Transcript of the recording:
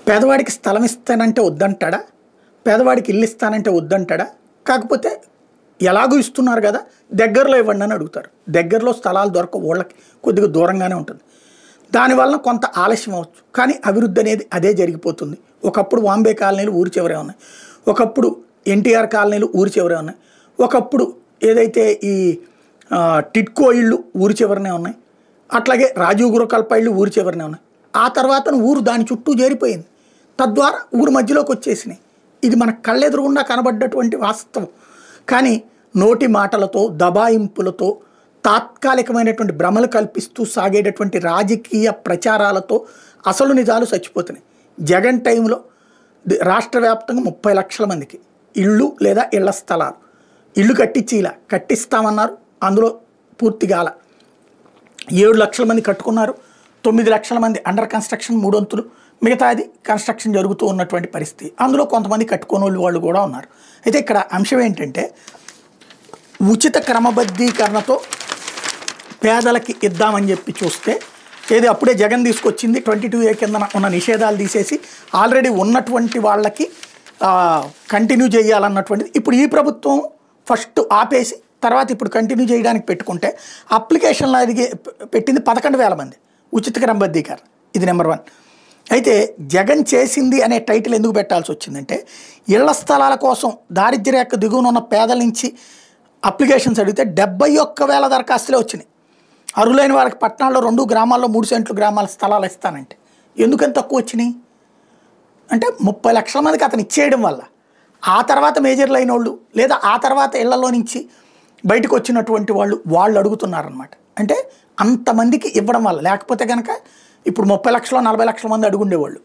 పేదవాడికి స్థలం ఇస్తానంటే వద్దంటాడా? పేదవాడికి ఇల్లు ఇస్తానంటే వద్దంటాడా? కాకపోతే ఎలాగూ ఇస్తున్నారు కదా, దగ్గరలో ఇవ్వండి అని అడుగుతారు. దగ్గరలో స్థలాలు దొరకవు, ఊళ్ళకి కొద్దిగా దూరంగానే ఉంటుంది. దానివల్ల కొంత ఆలస్యం అవ్వచ్చు, కానీ అభివృద్ధి అనేది అదే జరిగిపోతుంది. ఒకప్పుడు వాంబే కాలనీలు ఊరి చివరే ఉన్నాయి, ఒకప్పుడు ఎన్టీఆర్ కాలనీలు ఊరి చివరే ఉన్నాయి, ఒకప్పుడు ఏదైతే ఈ టిడ్కో ఇళ్ళు ఊరి చివరనే ఉన్నాయి, అట్లాగే రాజీవ్ గృహకల్ప ఇళ్ళు ఊరి చివరనే ఉన్నాయి. ఆ తర్వాత ఊరు దాని చుట్టూ చేరిపోయింది, తద్వారా ఊరు మధ్యలోకి వచ్చేసినాయి. ఇది మన కళ్ళెదురుగుండా కనబడ్డటువంటి వాస్తవం. కానీ నోటి మాటలతో, దబాయింపులతో, తాత్కాలికమైనటువంటి భ్రమలు కల్పిస్తూ సాగేటటువంటి రాజకీయ ప్రచారాలతో అసలు నిజాలు చచ్చిపోతున్నాయి. జగన్ టైంలో రాష్ట్ర వ్యాప్తంగా 30 లక్షల మందికి ఇళ్ళు లేదా ఇళ్ల స్థలాలు, ఇళ్ళు కట్టించి కట్టిస్తామన్నారు, అందులో పూర్తిగాల 7 లక్షల మంది కట్టుకున్నారు, 9 లక్షల మంది అండర్ కన్స్ట్రక్షన్, 3 వంతులు, మిగతాది కన్స్ట్రక్షన్ జరుగుతూ ఉన్నటువంటి పరిస్థితి. అందులో కొంతమంది కట్టుకోని వాళ్ళు కూడా ఉన్నారు. అయితే ఇక్కడ అంశం ఏంటంటే, ఉచిత క్రమబద్ధీకరణతో పేదలకి ఇద్దామని చెప్పి చూస్తే, ఏది అప్పుడే జగన్ తీసుకొచ్చింది 22A కింద ఉన్న నిషేధాలు తీసేసి ఆల్రెడీ ఉన్నటువంటి వాళ్ళకి కంటిన్యూ చేయాలన్నటువంటిది. ఇప్పుడు ఈ ప్రభుత్వం ఫస్ట్ ఆపేసి తర్వాత ఇప్పుడు కంటిన్యూ చేయడానికి పెట్టుకుంటే, అప్లికేషన్లు అడిగి పెట్టింది 11,000 మంది ఉచిత క్రమబద్ధీకరణ. ఇది నెంబర్ 1. అయితే జగన్ చేసింది అనే టైటిల్ ఎందుకు పెట్టాల్సి వచ్చిందంటే, ఇళ్ల స్థలాల కోసం దారిద్ర్య రేఖ దిగువన ఉన్న పేదల నుంచి అప్లికేషన్స్ అడిగితే 71,000 దరఖాస్తులే వచ్చినాయి. అర్హులైన వారికి పట్టణాల్లో 2 గ్రామాల్లో 3 సెంట్లు గ్రామాల స్థలాలు ఇస్తానంటే ఎందుకని తక్కువ వచ్చినాయి అంటే, 30 లక్షల మందికి అతను ఇచ్చేయడం వల్ల ఆ తర్వాత మేజర్లు అయిన వాళ్ళు, లేదా ఆ తర్వాత ఇళ్లలో నుంచి బయటకు వచ్చినటువంటి వాళ్ళు అడుగుతున్నారనమాట. అంటే అంతమందికి ఇవ్వడం వల్ల, లేకపోతే కనుక ఇప్పుడు 30 లక్షలు 40 లక్షల మంది అడుగుండేవాళ్ళు.